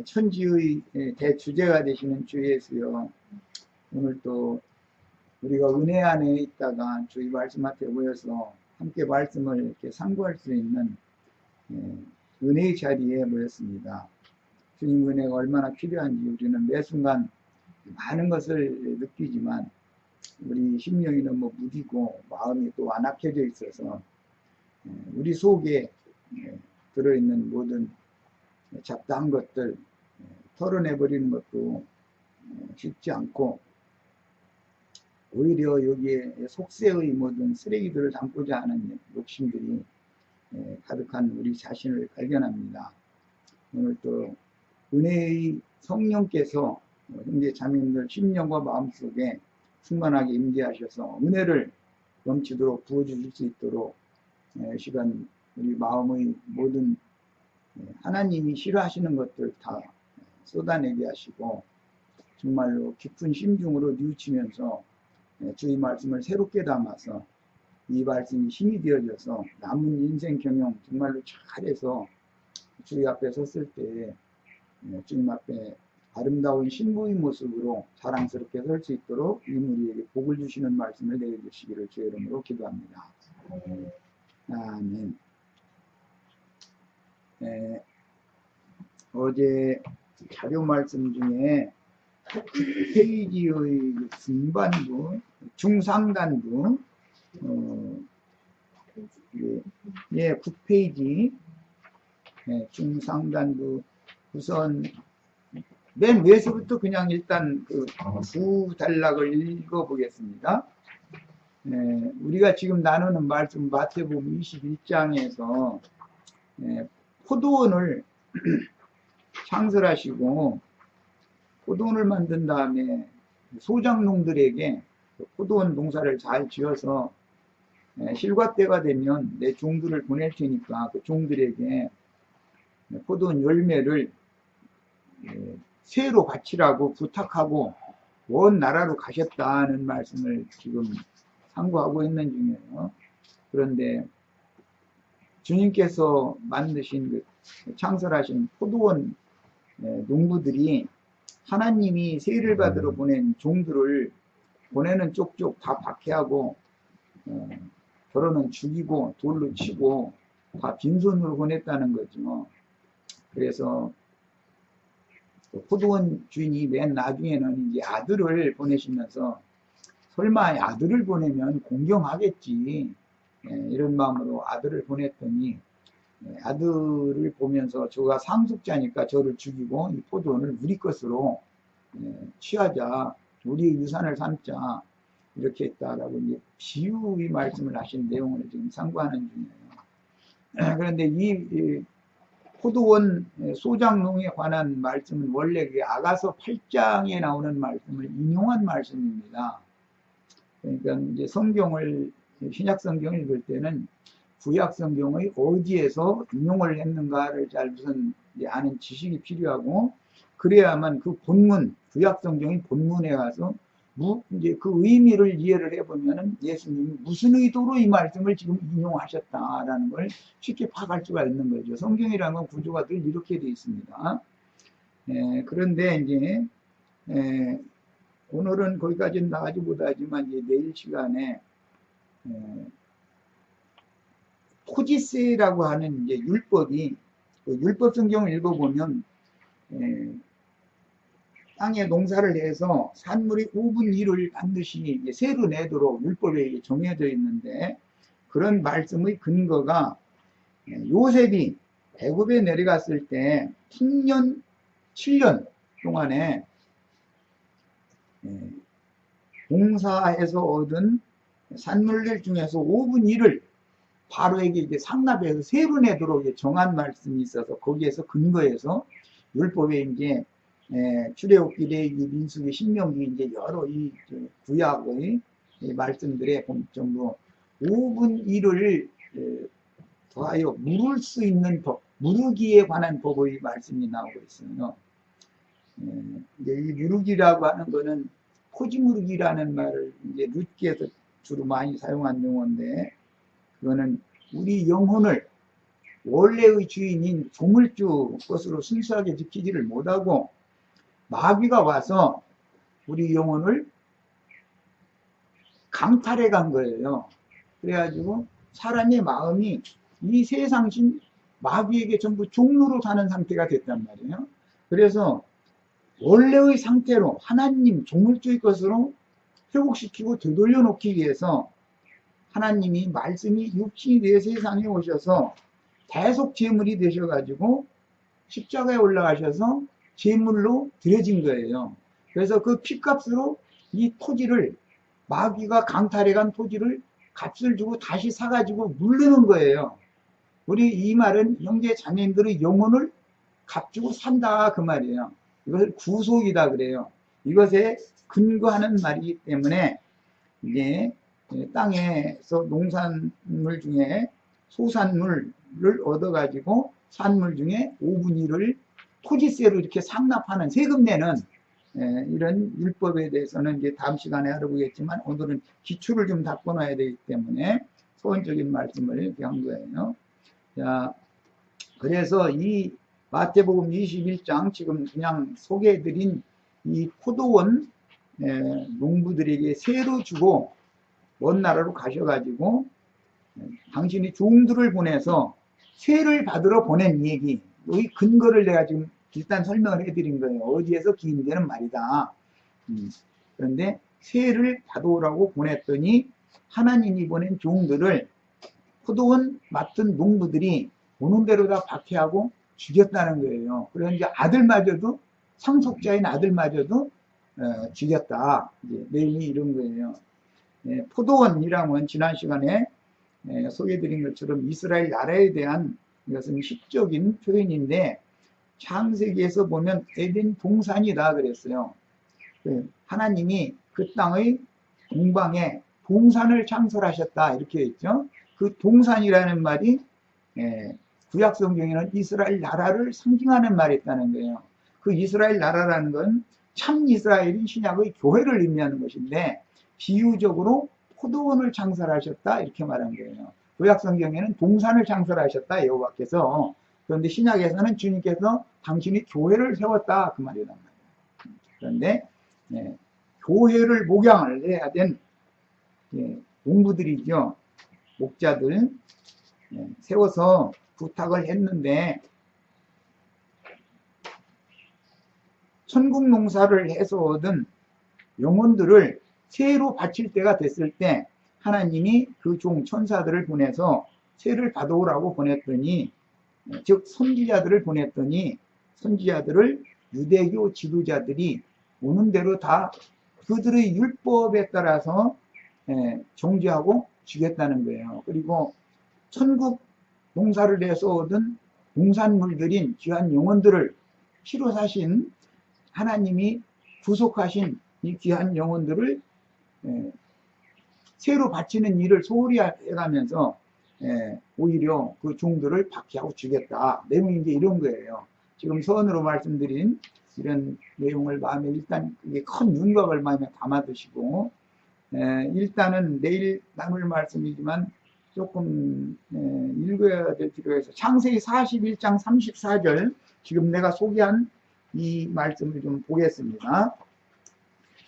천지의 대주제가 되시는 주 예수여, 오늘 또 우리가 은혜 안에 있다가 주의 말씀 앞에 모여서 함께 말씀을 이렇게 상고할 수 있는 은혜의 자리에 모였습니다. 주님 은혜가 얼마나 필요한지 우리는 매 순간 많은 것을 느끼지만 우리 심령이 너무 무디고 마음이 또 완악해져 있어서 우리 속에 들어있는 모든 잡다한 것들 털어내버리는 것도 쉽지 않고, 오히려 여기에 속세의 모든 쓰레기들을 담고자 하는 욕심들이 가득한 우리 자신을 발견합니다. 오늘 또 은혜의 성령께서 형제 자매님들 심령과 마음속에 충만하게 임재하셔서 은혜를 넘치도록 부어주실 수 있도록 시간 우리 마음의 모든 하나님이 싫어하시는 것들 다 쏟아내게 하시고, 정말로 깊은 심중으로 뉘우치면서 주의 말씀을 새롭게 담아서 이 말씀이 힘이 되어져서 남은 인생 경영 정말로 잘해서 주의 앞에 섰을 때 주님 앞에 아름다운 신부의 모습으로 자랑스럽게 설 수 있도록 우리에게 복을 주시는 말씀을 내려주시기를 주의 이름으로 기도합니다. 아멘. 어제 자료 말씀 중에 페이지의 중반부, 중상단부, 9페이지, 중상단부, 우선 맨 위에서부터 그냥 일단 그 구단락을 읽어보겠습니다. 우리가 지금 나누는 말씀 마태복음 21장에서 포도원을 창설하시고 포도원을 만든 다음에 소작농들에게 포도원 농사를 잘 지어서 실과 때가 되면 내 종들을 보낼 테니까 그 종들에게 포도원 열매를 새로 바치라고 부탁하고 먼 나라로 가셨다는 말씀을 지금 상고하고 있는 중이에요. 그런데 주님께서 만드신 창설하신 포도원 농부들이 하나님이 세를 받으러 보낸 종들을 보내는 쪽쪽 다 박해하고 결혼은 죽이고 돌로 치고 다 빈손으로 보냈다는 거죠. 그래서 포도원 주인이 맨 나중에는 이제 아들을 보내시면서 설마 아들을 보내면 공경하겠지, 이런 마음으로 아들을 보냈더니 아들을 보면서 저가 상속자니까 저를 죽이고 이 포도원을 우리 것으로 취하자, 우리의 유산을 삼자, 이렇게 했다라고 이제 비유의 말씀을 하신 내용을 지금 상고하는 중이에요. 그런데 이 포도원 소작농에 관한 말씀은 원래 아가서 8장에 나오는 말씀을 인용한 말씀입니다. 그러니까 이제 성경을, 신약 성경을 읽을 때는 구약 성경의 어디에서 인용을 했는가를 잘 우선 아는 지식이 필요하고, 그래야만 그 본문, 구약 성경의 본문에 가서 이제 그 의미를 이해를 해보면은 예수님이 무슨 의도로 이 말씀을 지금 인용하셨다라는 걸 쉽게 파악할 수가 있는 거죠. 성경이라는 건 구조가 늘 이렇게 되어 있습니다. 그런데 이제 오늘은 거기까지는 나가지 못하지만 이제 내일 시간에 토지세라고 하는 이제 율법이, 그 율법 성경을 읽어보면 땅에 농사를 해서 산물의 5분 1을 반드시 세로 내도록 율법에 정해져 있는데, 그런 말씀의 근거가 요셉이 애굽에 내려갔을 때 10년 7년 동안에 봉사해서 얻은 산물들 중에서 5분 1을 바로에게 이제 상납해서 세로 내도록 정한 말씀이 있어서, 거기에서 근거해서 율법에 이제 출애굽기, 민수기, 신명기, 이제 여러 이 구약의 말씀들에 전부 5분 1을 더하여 물을 수 있는 법, 무르기에 관한 법의 말씀이 나오고 있어요. 이제 이 무르기라고 하는 거는 토지무르기라는 말을 이제 룻기에서 주로 많이 사용한 용어인데, 그거는 우리 영혼을 원래의 주인인 조물주 것으로 순수하게 지키지를 못하고 마귀가 와서 우리 영혼을 강탈해 간 거예요. 그래가지고 사람의 마음이 이 세상신 마귀에게 전부 종로로 사는 상태가 됐단 말이에요. 그래서 원래의 상태로 하나님 조물주의 것으로 회복시키고 되돌려 놓기 위해서 하나님이 말씀이 육신이 되어 세상에 오셔서 대속 제물이 되셔가지고 십자가에 올라가셔서 제물로 드려진 거예요. 그래서 그 피값으로 이 토지를 마귀가 강탈해간 토지를 값을 주고 다시 사가지고 물르는 거예요. 우리 이 말은 형제 자매님들의 영혼을 값주고 산다 그 말이에요. 이것을 구속이다 그래요. 이것에 근거하는 말이기 때문에 이제 땅에서 농산물 중에 소산물을 얻어가지고 산물 중에 5분의 1을 토지세로 이렇게 상납하는 세금 내는 이런 율법에 대해서는 이제 다음 시간에 알아보겠지만 오늘은 기초를 좀 닦아놔야 되기 때문에 서원적인 말씀을 이렇게 한 거예요. 자, 그래서 이 마태복음 21장 지금 그냥 소개해드린 이 포도원 농부들에게 세로 주고 먼 나라로 가셔가지고 당신이 종들을 보내서 세를 받으러 보낸 얘기, 이 근거를 내가 지금 일단 설명을 해드린 거예요. 어디에서 기인되는 말이다. 그런데 세를 받아오라고 보냈더니 하나님이 보낸 종들을 포도원 맡은 농부들이 오는 대로 다 박해하고 죽였다는 거예요. 그래서 이제 아들마저도, 상속자인 아들마저도 죽였다. 이제 내용이 이런 거예요. 포도원이라면 지난 시간에 소개해드린 것처럼 이스라엘 나라에 대한 이것은 시적인 표현인데 창세기에서 보면 에덴 동산이다 그랬어요. 하나님이 그 땅의 동방에 동산을 창설하셨다 이렇게 했죠. 그 동산이라는 말이 구약 성경에는 이스라엘 나라를 상징하는 말이 있다는 거예요. 그 이스라엘 나라라는 건 참 이스라엘인 신약의 교회를 의미하는 것인데 비유적으로 포도원을 창설하셨다 이렇게 말한 거예요. 구약 성경에는 동산을 창설하셨다 여호와께서. 그런데 신약에서는 주님께서 당신이 교회를 세웠다 그 말이란 말이에요. 그런데 교회를 목양을 해야 된 농부들이죠. 목자들 세워서 부탁을 했는데 천국 농사를 해서 얻은 영혼들을 세로 바칠 때가 됐을 때 하나님이 그 종 천사들을 보내서 세를 받아오라고 보냈더니 즉 선지자들을 보냈더니 선지자들을 유대교 지도자들이 오는 대로 다 그들의 율법에 따라서 정죄하고 죽였다는 거예요. 그리고 천국 농사를 내서 얻은 농산물들인 귀한 영혼들을 피로 사신 하나님이 구속하신 이 귀한 영혼들을 새로 바치는 일을 소홀히 해가면서 오히려 그 종들을 박해하고 죽였다. 내용이 이제 이런 거예요. 지금 서론으로 말씀드린 이런 내용을 마음에 일단 큰 윤곽을 마음에 담아두시고 일단은 내일 나눌 말씀이지만 조금 읽어야 될 필요가 있어요. 창세기 41장 34절 지금 내가 소개한 이 말씀을 좀 보겠습니다.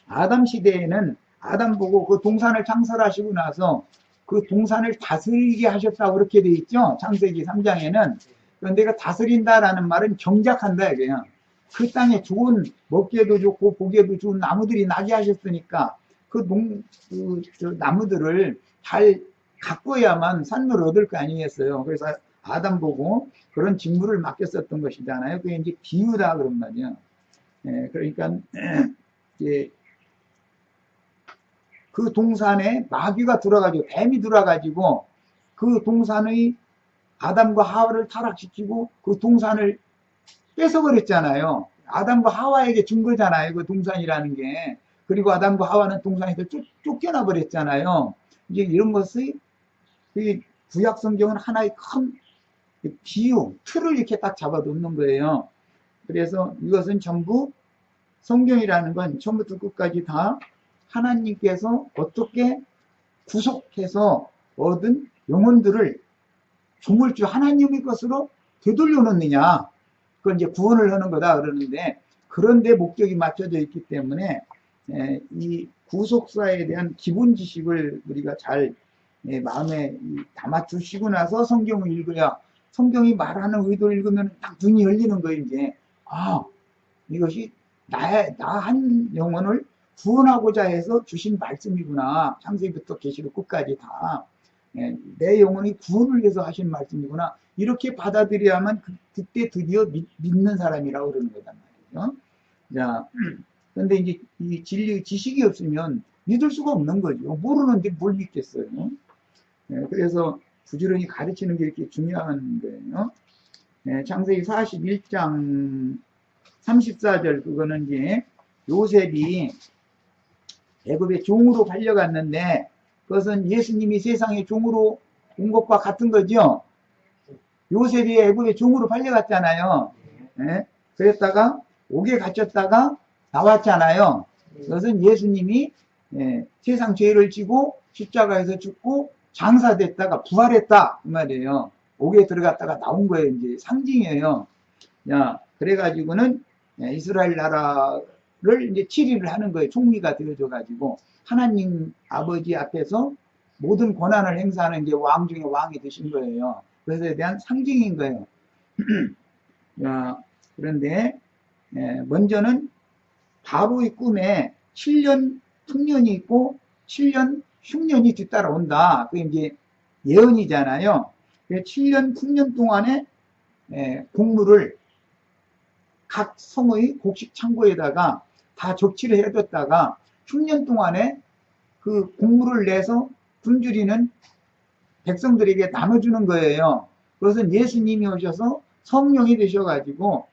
아담 시대에는 아담 보고 그 동산을 창설하시고 나서 그 동산을 다스리게 하셨다고 그렇게 돼 있죠. 창세기 3장에는. 그런데 그 다스린다라는 말은 경작한다 이거예요. 그 땅에 좋은 먹기에도 좋고 보기에도 좋은 나무들이 나게 하셨으니까 그 나무들을 잘 가꿔야만 산물을 얻을 거 아니겠어요. 그래서 아담 보고 그런 직무를 맡겼었던 것이잖아요. 그게 이제 비유다 그런 말이에요. 그러니까 이제 그 동산에 마귀가 들어가지고 뱀이 들어가지고 그 동산의 아담과 하와를 타락시키고 그 동산을 뺏어버렸잖아요. 아담과 하와에게 준 거잖아요. 그 동산이라는 게. 그리고 아담과 하와는 동산에서 쫓겨나 버렸잖아요. 이제 이런 것이 구약 성경은 하나의 큰 비유, 틀을 이렇게 딱 잡아놓는 거예요. 그래서 이것은 전부 성경이라는 건 처음부터 끝까지 다 하나님께서 어떻게 구속해서 얻은 영혼들을 조물주 하나님의 것으로 되돌려 놓느냐. 그건 이제 구원을 하는 거다 그러는데, 그런데 목적이 맞춰져 있기 때문에 이 구속사에 대한 기본 지식을 우리가 잘 마음에 담아 두시고 나서 성경을 읽어야, 성경이 말하는 의도를 읽으면 딱 눈이 열리는 거예요. 이제 이것이 나 한 영혼을 구원하고자 해서 주신 말씀이구나. 창세기부터 계시록 끝까지 다 내 영혼이 구원을 위해서 하신 말씀이구나. 이렇게 받아들여야만 그때 드디어 믿는 사람이라고 그러는 거단 말이죠. 자, 그런데 이제 이 진리 지식이 없으면 믿을 수가 없는 거죠. 모르는데 뭘 믿겠어요. 그래서 부지런히 가르치는 게 이렇게 중요한 거예요. 창세기 41장 34절, 그거는 이제 요셉이 애굽의 종으로 팔려갔는데, 그것은 예수님이 세상에 종으로 온 것과 같은 거죠. 요셉이 애굽의 종으로 팔려갔잖아요. 그랬다가 옥에 갇혔다가 나왔잖아요. 그것은 예수님이 세상 죄를 지고 십자가에서 죽고 장사됐다가 부활했다 이 말이에요. 옥에 들어갔다가 나온 거예요. 이제 상징이에요. 야, 그래가지고는 이스라엘 나라를 이제 치리를 하는 거예요. 총리가 되어져 가지고 하나님 아버지 앞에서 모든 권한을 행사하는 이제 왕 중에 왕이 되신 거예요. 그래서에 대한 상징인 거예요. 야, 그런데 먼저는 바로의 꿈에 7년 풍년이 있고 7년 흉년이 뒤따라온다. 그게 이제 예언이잖아요. 7년 풍년 동안에 곡물을 각 성의 곡식 창고에다가 다 적치를 해뒀다가 흉년 동안에 그 곡물을 내서 굶주리는 백성들에게 나눠주는 거예요. 그것은 예수님이 오셔서 성령이 되셔가지고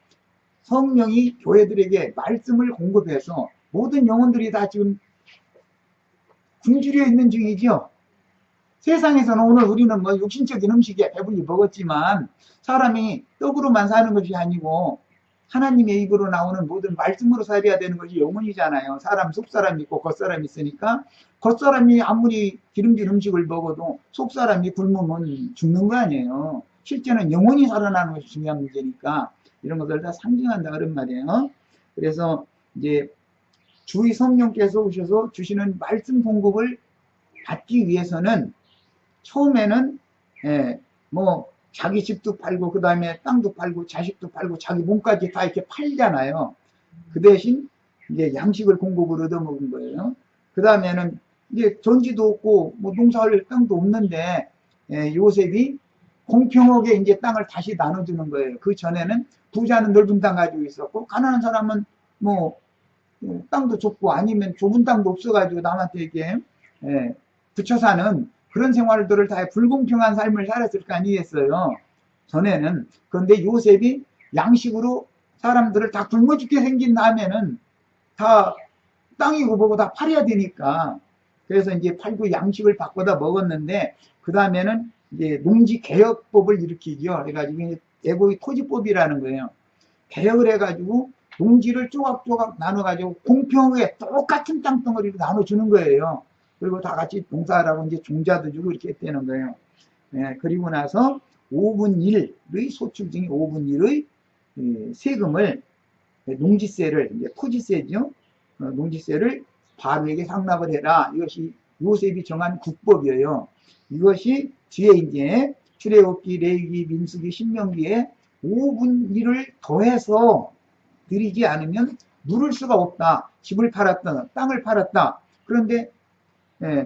성령이 교회들에게 말씀을 공급해서 모든 영혼들이 다 지금 굶주려 있는 중이죠. 세상에서는 오늘 우리는 뭐 육신적인 음식에 배불리 먹었지만 사람이 떡으로만 사는 것이 아니고 하나님의 입으로 나오는 모든 말씀으로 살아야 되는 것이 영혼이잖아요. 사람 속사람이 있고 겉사람이 있으니까 겉사람이 아무리 기름진 음식을 먹어도 속사람이 굶으면 죽는 거 아니에요. 실제는 영혼이 살아나는 것이 중요한 문제니까 이런 것들 다 상징한다 그런 말이에요. 그래서 이제 주의 성령께서 오셔서 주시는 말씀 공급을 받기 위해서는 처음에는 뭐 자기 집도 팔고 그 다음에 땅도 팔고 자식도 팔고 자기 몸까지 다 이렇게 팔잖아요. 그 대신 이제 양식을 공급을 얻어먹은 거예요. 그 다음에는 이제 전지도 없고 뭐 농사할 땅도 없는데 요셉이 공평하게 이제 땅을 다시 나눠주는 거예요. 그 전에는 부자는 넓은 땅 가지고 있었고 가난한 사람은 뭐 땅도 좁고 아니면 좁은 땅도 없어가지고 남한테 이렇게 붙여 사는 그런 생활들을 다 불공평한 삶을 살았을 거 아니겠어요. 전에는. 그런데 요셉이 양식으로 사람들을 다 굶어 죽게 생긴 다음에는 다 땅이고 뭐고 다 팔아야 되니까 그래서 이제 팔고 양식을 바꿔다 먹었는데 그 다음에는 이제 농지 개혁법을 일으키죠. 그래가지고 애고의 토지법이라는 거예요. 개혁을 해가지고 농지를 조각조각 나눠가지고 공평하게 똑같은 땅덩어리로 나눠주는 거예요. 그리고 다 같이 봉사하라고 이제 종자도 주고 이렇게 했다는 거예요. 그리고 나서 5분 1의 소출증이 5분 1의 세금을 농지세를 이제 토지세죠. 농지세를 바로에게 상납을 해라. 이것이 요셉이 정한 국법이에요. 이것이 뒤에 이제 출애굽기, 레위기, 민수기, 신명기에 5분 1을 더해서 드리지 않으면 누릴 수가 없다. 집을 팔았다. 땅을 팔았다. 그런데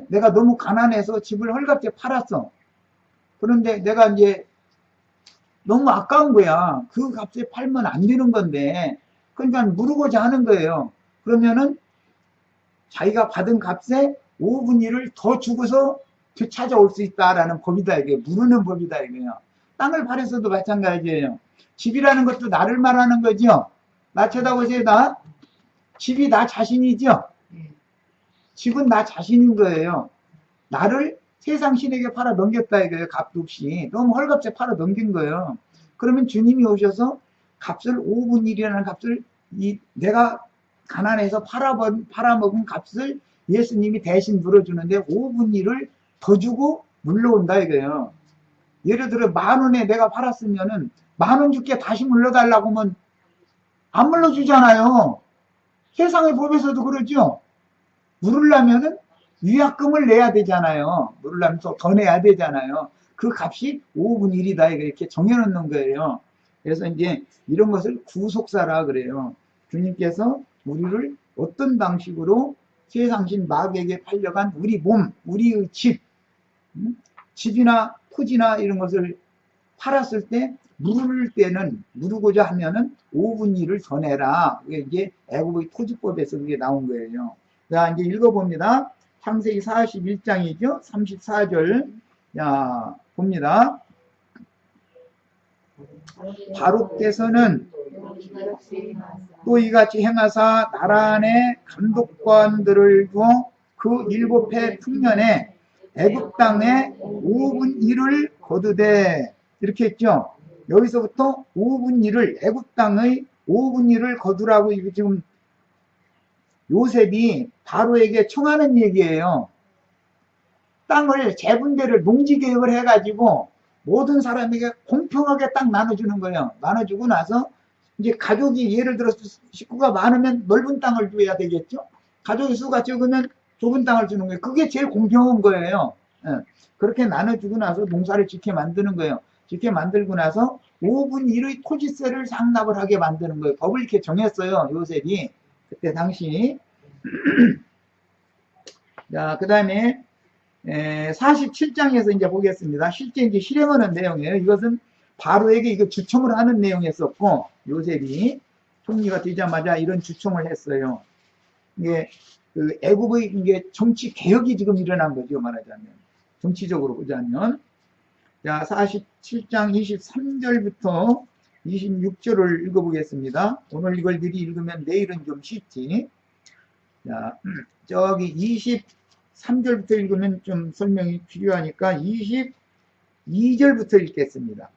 내가 너무 가난해서 집을 헐값에 팔았어. 그런데 내가 이제 너무 아까운 거야. 그 값에 팔면 안 되는 건데, 그러니까 물고자 하는 거예요. 그러면은 자기가 받은 값에 5분 1을 더 주고서 되찾아올 수 있다라는 법이다. 이게 물으는 법이다. 이게요. 땅을 팔아서도 마찬가지예요. 집이라는 것도 나를 말하는 거죠. 나 쳐다보세요. 나 집이 나 자신이죠. 집은 나 자신인 거예요. 나를 세상 신에게 팔아 넘겼다 이거예요. 값도 없이. 너무 헐값에 팔아 넘긴 거예요. 그러면 주님이 오셔서 값을 5분 1이라는 값을 내가 가난해서 팔아먹은 값을 예수님이 대신 물어주는데 5분 1을 더 주고 물러온다 이거예요. 예를 들어 10,000원에 내가 팔았으면은 10,000원 줄게 다시 물러달라고 하면 안 물러주잖아요. 세상의 법에서도 그러죠. 물으려면은 위약금을 내야 되잖아요. 물으려면 더 내야 되잖아요. 그 값이 5분 1이다 이렇게 정해놓는 거예요. 그래서 이제 이런 것을 구속사라 그래요. 주님께서 우리를 어떤 방식으로 세상신 마귀에게 팔려간 우리 몸, 우리의 집, 집이나 토지나 이런 것을 팔았을 때 물을 때는 물으고자 하면은 5분 1을 더 내라. 그게 이제 애국의 토지법에서 그게 나온 거예요. 자, 이제 읽어봅니다. 창세기 41장이죠. 34절. 자, 봅니다. 바로께서는 또 이같이 행하사 나라 안에 감독관들을 두어 그 7해 풍년에 애굽 땅에 5분 1을 거두되 이렇게 했죠. 여기서부터 5분 1을 애굽 땅의 5분 1을 거두라고 이거 지금 요셉이 바로에게 청하는 얘기예요. 땅을 재분배를 농지 계획을 해가지고 모든 사람에게 공평하게 딱 나눠주는 거예요. 나눠주고 나서 이제 가족이 예를 들어서 식구가 많으면 넓은 땅을 줘야 되겠죠. 가족의 수가 적으면 좁은 땅을 주는 거예요. 그게 제일 공평한 거예요. 그렇게 나눠주고 나서 농사를 짓게 만드는 거예요. 짓게 만들고 나서 5분 1의 토지세를 상납을 하게 만드는 거예요. 법을 이렇게 정했어요. 요셉이 그때 당시. 자, 그 다음에 47장에서 이제 보겠습니다. 실제 이제 실행하는 내용이에요. 이것은 바로에게 이거 주청을 하는 내용이었었고, 요셉이 총리가 되자마자 이런 주청을 했어요. 이게 그 애국의 이게 정치 개혁이 지금 일어난 거죠. 말하자면 정치적으로 보자면. 자, 47장 23절부터 26절을 읽어보겠습니다. 오늘 이걸 미리 읽으면 내일은 좀 쉽지. 자, 저기 23절부터 읽으면 좀 설명이 필요하니까 22절부터 읽겠습니다.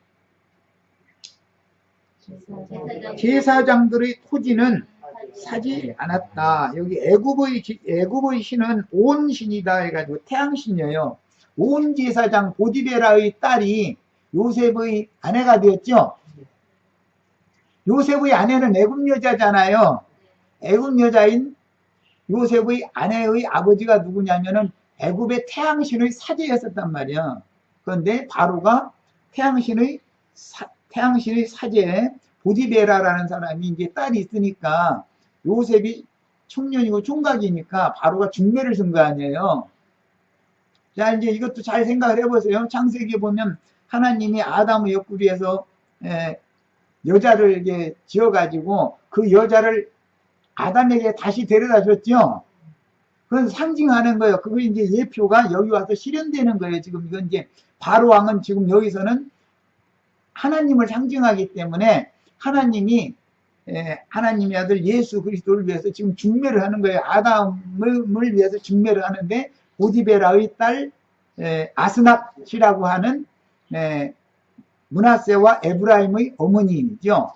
제사장들의 토지는 사지 않았다. 여기 애굽의 신은 온 신이다 해가지고 태양신이에요. 온 제사장 보디베라의 딸이 요셉의 아내가 되었죠. 요셉의 아내는 애굽 여자잖아요. 애굽 여자인 요셉의 아내의 아버지가 누구냐면은 애굽의 태양신의 사제였었단 말이야. 그런데 바로가 태양신의 사제 보디베라라는 사람이 이제 딸이 있으니까 요셉이 청년이고 총각이니까 바로가 중매를 쓴 거 아니에요. 자, 이제 이것도 잘 생각을 해보세요. 창세기에 보면 하나님이 아담의 옆구리에서 여자를 이제 지어가지고 그 여자를 아담에게 다시 데려다 줬죠. 그건 상징하는 거예요. 그거 이제 예표가 여기 와서 실현되는 거예요. 지금 이건 이제 바로 왕은 지금 여기서는 하나님을 상징하기 때문에 하나님이 하나님의 아들 예수 그리스도를 위해서 지금 중매를 하는 거예요. 아담을 위해서 중매를 하는데 보디베라의 딸 아스낫이라고 하는 므낫세와 에브라임의 어머니죠.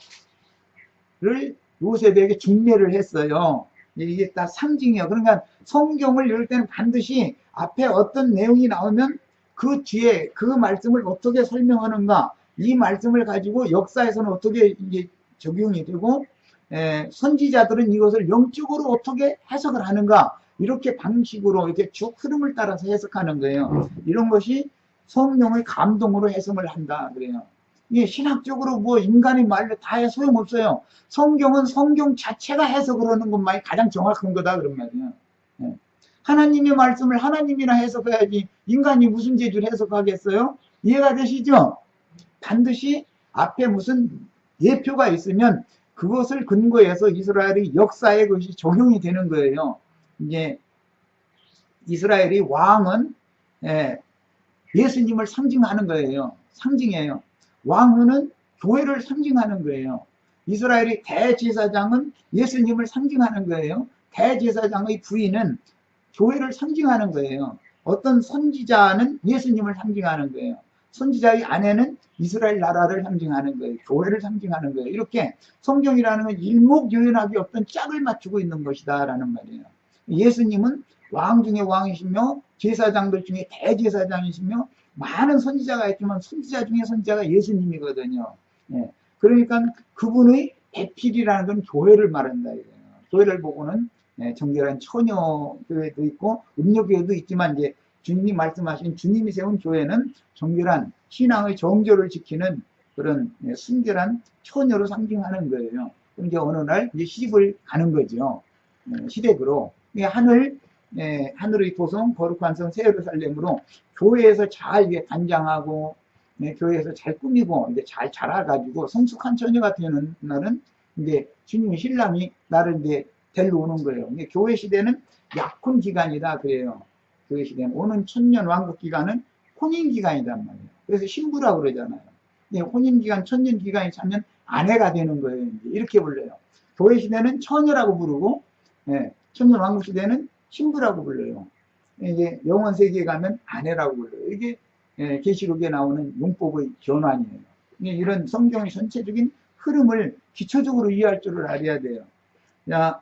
를 요셉에게 중매를 했어요. 이게 다 상징이에요. 그러니까 성경을 읽을 때는 반드시 앞에 어떤 내용이 나오면 그 뒤에 그 말씀을 어떻게 설명하는가, 이 말씀을 가지고 역사에서는 어떻게 이제 적용이 되고 선지자들은 이것을 영적으로 어떻게 해석을 하는가, 이렇게 방식으로 이렇게 쭉 흐름을 따라서 해석하는 거예요. 이런 것이 성령의 감동으로 해석을 한다 그래요. 이게 신학적으로 뭐 인간의 말로 다 해 소용없어요. 성경은 성경 자체가 해석을 하는 것만이 가장 정확한 거다 그런 말이에요. 하나님의 말씀을 하나님이나 해석해야지 인간이 무슨 재주를 해석하겠어요? 이해가 되시죠? 반드시 앞에 무슨 예표가 있으면 그것을 근거해서 이스라엘의 역사에 그것이 적용이 되는 거예요. 이제 이스라엘의 왕은 예수님을 상징하는 거예요. 상징이에요. 왕후는 교회를 상징하는 거예요. 이스라엘의 대제사장은 예수님을 상징하는 거예요. 대제사장의 부인은 교회를 상징하는 거예요. 어떤 선지자는 예수님을 상징하는 거예요. 선지자의 아내는 이스라엘 나라를 상징하는 거예요. 교회를 상징하는 거예요. 이렇게 성경이라는 건 일목요연하게 어떤 짝을 맞추고 있는 것이다 라는 말이에요. 예수님은 왕 중에 왕이시며 제사장들 중에 대제사장이시며 많은 선지자가 있지만 선지자 중에 선지자가 예수님이거든요. 예. 그러니까 그분의 배필이라는 건 교회를 말한다 이거예요. 교회를 보고는 예, 정결한 처녀 교회도 있고 음녀 교회도 있지만 이제 주님이 말씀하신 주님이 세운 교회는 정결한 신앙의 정조를 지키는 그런 예, 순결한 처녀로 상징하는 거예요. 그럼 이제 어느 날 이제 시집을 가는 거죠. 예, 시댁으로. 예, 하늘의 도성 거룩한 성 새 예루살렘으로 교회에서 잘 이게 단장하고 네, 교회에서 잘 꾸미고 이제 잘 자라가지고 성숙한 처녀가 되는 날은 이제 주님의 신랑이 나를 이제 데리러 오는 거예요. 근데 교회 시대는 약혼 기간이다 그래요. 교회 시대는 오는 천년 왕국 기간은 혼인 기간이란 말이에요. 그래서 신부라고 그러잖아요. 혼인 기간, 천년 기간이 차면 아내가 되는 거예요. 이렇게 불러요. 교회 시대는 처녀라고 부르고, 예, 천년 왕국 시대는 신부라고 불러요. 이제 영원 세계에 가면 아내라고 불러요. 이게 예, 계시록에 나오는 용법의 변환이에요. 이런 성경의 전체적인 흐름을 기초적으로 이해할 줄을 알아야 돼요. 자,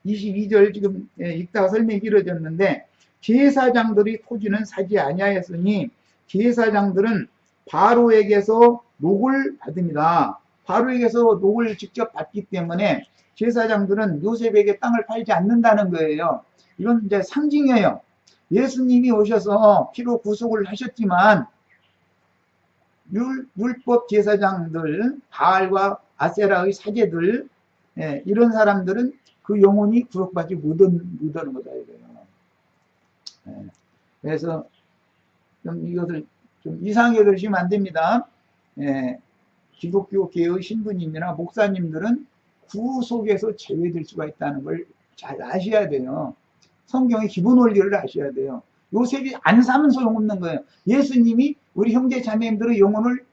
22절 지금 예, 읽다가 설명이 길어졌는데 제사장들이 토지는 사지 아니하였으니 제사장들은 바로에게서 녹을 받습니다. 바로에게서 녹을 직접 받기 때문에 제사장들은 요셉에게 땅을 팔지 않는다는 거예요. 이건 이제 상징이에요. 예수님이 오셔서 피로 구속을 하셨지만 율법 제사장들, 바알과 아세라의 사제들 예, 이런 사람들은 그 영혼이 구속받지 못하는 거다 이거예요. 예, 그래서 좀 이것을 좀 이상하게 들으시면 안 됩니다. 예, 기독교계의 신부님이나 목사님들은 구속에서 제외될 수가 있다는 걸 잘 아셔야 돼요. 성경의 기본 원리를 아셔야 돼요. 요셉이 안 사면 소용없는 거예요. 예수님이 우리 형제 자매님들의 영혼을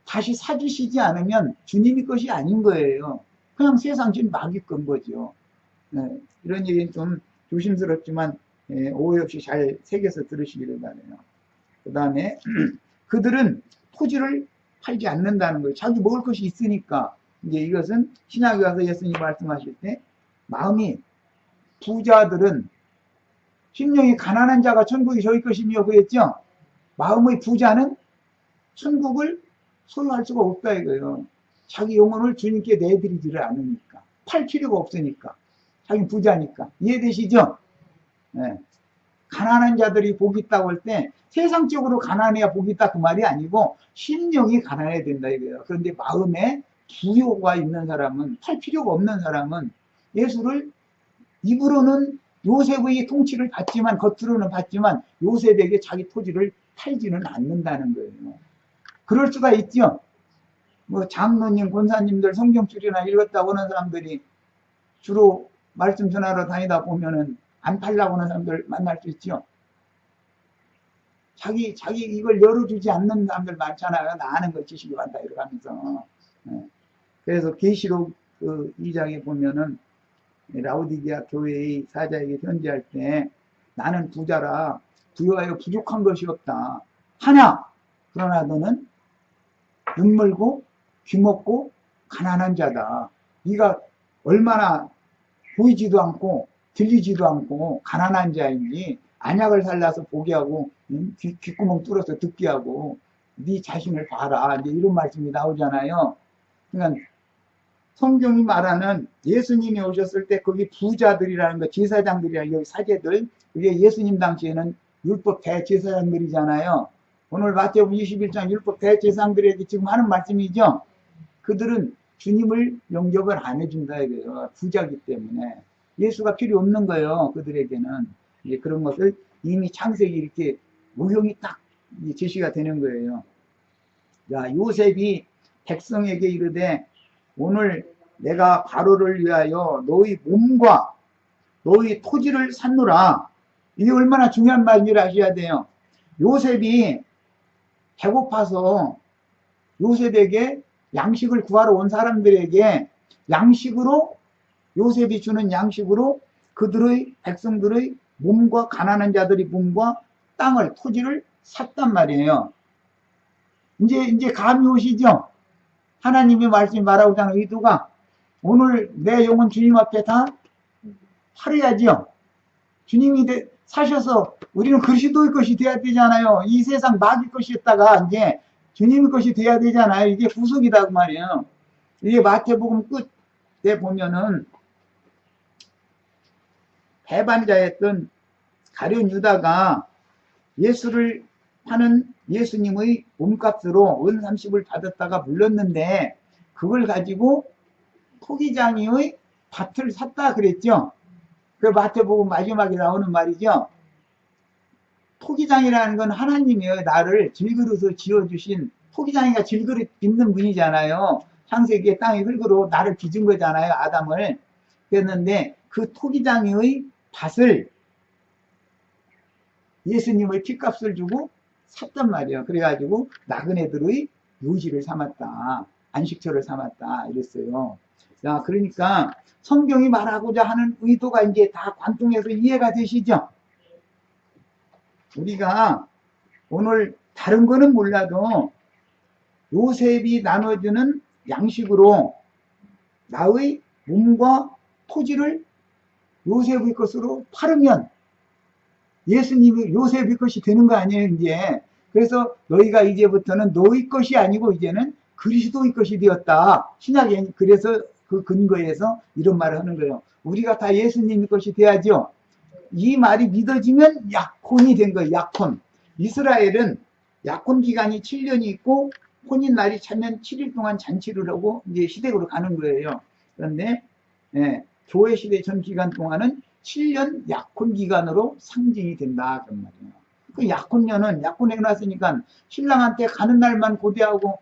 다시 사주시지 않으면 주님이 것이 아닌 거예요. 그냥 세상 진 막이 건 거죠. 네, 이런 얘기는 좀 조심스럽지만 예, 오해 없이 잘 새겨서 들으시기를 바라요. 그 다음에 그들은 토지를 팔지 않는다는 거예요. 자기 먹을 것이 있으니까. 이제 이것은 신약에 가서 예수님이 말씀하실 때 마음이 부자들은 심령이 가난한 자가 천국이 저희 것이며 그랬죠. 마음의 부자는 천국을 소유할 수가 없다 이거예요. 자기 영혼을 주님께 내드리지를 않으니까. 팔 필요가 없으니까. 자기 부자니까. 이해되시죠? 네. 가난한 자들이 복이 있다고 할 때 세상적으로 가난해야 복이 있다 그 말이 아니고 심령이 가난해야 된다 이거예요. 그런데 마음에 부요가 있는 사람은, 팔 필요가 없는 사람은 예수를 입으로는 요셉의 통치를 받지만, 겉으로는 받지만 요셉에게 자기 토지를 팔지는 않는다는 거예요. 그럴 수가 있죠. 뭐 장로님, 권사님들 성경줄이나 읽었다고 하는 사람들이 주로 말씀 전하러 다니다 보면은 안 팔라고 하는 사람들 만날 수 있죠. 자기 이걸 열어주지 않는 사람들 많잖아요. 나 아는 거 지식이 많다 이러고 하면서. 그래서 계시록 그 2장에 보면은 라오디게아 교회의 사자에게 편지할 때 나는 부자라 부여하여 부족한 것이 없다 하냐. 그러나 너는 눈멀고 귀먹고 가난한 자다. 네가 얼마나 보이지도 않고 들리지도 않고 가난한 자인지 안약을 살라서 보게 하고 귓구멍 뚫어서 듣게 하고 네 자신을 봐라. 이제 이런 말씀이 나오잖아요. 그러니까 성경이 말하는 예수님이 오셨을 때 거기 부자들이라는 거, 제사장들이라는 여기 사제들, 그게 예수님 당시에는 율법 대제사장들이잖아요. 오늘 마태복음 21장 율법 대제사장들에게 지금 하는 말씀이죠. 그들은 주님을 영접을 안 해준다 이거예요. 부자기 때문에. 예수가 필요 없는 거예요. 그들에게는. 이제 그런 것을 이미 창세기 이렇게 모형이 딱 제시가 되는 거예요. 자, 요셉이 백성에게 이르되 오늘 내가 바로를 위하여 너희 몸과 너희 토지를 샀노라. 이게 얼마나 중요한 말인지를 아셔야 돼요. 요셉이 배고파서 요셉에게 양식을 구하러 온 사람들에게 양식으로, 요셉이 주는 양식으로 그들의 백성들의 몸과 가난한 자들의 몸과 땅을, 토지를 샀단 말이에요. 이제 감이 오시죠? 하나님의 말씀이 말하고자 하는 의도가 오늘 내 영혼 주님 앞에 다 팔아야죠. 주님이 사셔서 우리는 그리스도의 것이 돼야 되잖아요. 이 세상 마귀 것이었다가 이제 주님의 것이 돼야 되잖아요. 이게 구속이다 그 말이에요. 이게 마태복음 끝에 보면은 배반자였던 가룟 유다가 예수를 파는 예수님의 몸값으로 은 30을 받았다가 물렸는데 그걸 가지고 토기장이의 밭을 샀다 그랬죠. 그 마태복음 마지막에 나오는 말이죠. 토기장이라는 건 하나님이에요. 나를 질그릇으로 지어주신 토기장이가 질그릇 빚는 분이잖아요. 창세기에 땅의 흙으로 나를 빚은 거잖아요. 아담을. 그랬는데 그 토기장이의 밭을 예수님의 피값을 주고 샀단 말이에요. 그래가지고 나그네들의 묘지를 삼았다. 안식처를 삼았다. 이랬어요. 자, 그러니까 성경이 말하고자 하는 의도가 이제 다 관통해서 이해가 되시죠? 우리가 오늘 다른 거는 몰라도 요셉이 나눠주는 양식으로 나의 몸과 토지를 요셉의 것으로 팔으면 예수님이 요셉의 것이 되는 거 아니에요, 이제. 그래서 너희가 이제부터는 너희 것이 아니고 이제는 그리스도의 것이 되었다. 신약에 그래서 그 근거에서 이런 말을 하는 거예요. 우리가 다 예수님의 것이 돼야죠. 이 말이 믿어지면 약혼이 된 거예요, 약혼. 이스라엘은 약혼 기간이 7년이 있고 혼인 날이 차면 7일 동안 잔치를 하고 이제 시댁으로 가는 거예요. 그런데 교회 시대 전 기간 동안은 7년 약혼 기간으로 상징이 된다 그런 말이에요. 그 약혼녀는 약혼해 놨으니까 신랑한테 가는 날만 고대하고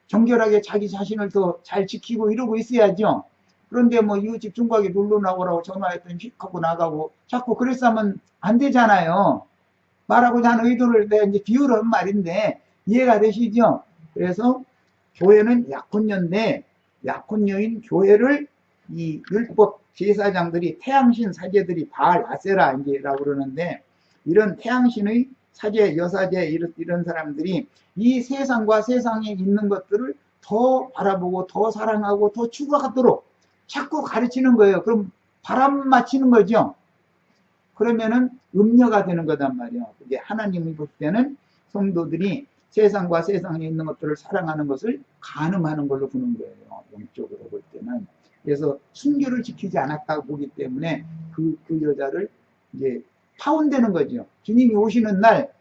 정결하게 자기 자신을 더 잘 지키고 이러고 있어야죠. 그런데 뭐 이웃집 중국에 놀러 나오라고 전화했더니 휙 하고 나가고 자꾸 그랬으면 안 되잖아요. 말하고자 하는 의도를 내가 이제 비유로 한 말인데 이해가 되시죠? 그래서 교회는 약혼녀인데 약혼녀인 교회를 이 율법 제사장들이 태양신 사제들이 바알 아세라 이제라고 그러는데 이런 태양신의 사제 여사제 이런 사람들이 이 세상과 세상에 있는 것들을 더 바라보고 더 사랑하고 더 추구하도록 자꾸 가르치는 거예요. 그럼 바람 맞히는 거죠. 그러면은 음녀가 되는 거단 말이에요. 이게 하나님이 볼 때는 성도들이 세상과 세상에 있는 것들을 사랑하는 것을 간음하는 걸로 보는 거예요. 영적으로 볼 때는. 그래서 순교를 지키지 않았다고 보기 때문에 그 여자를 이제 파혼되는 거죠. 주님이 오시는 날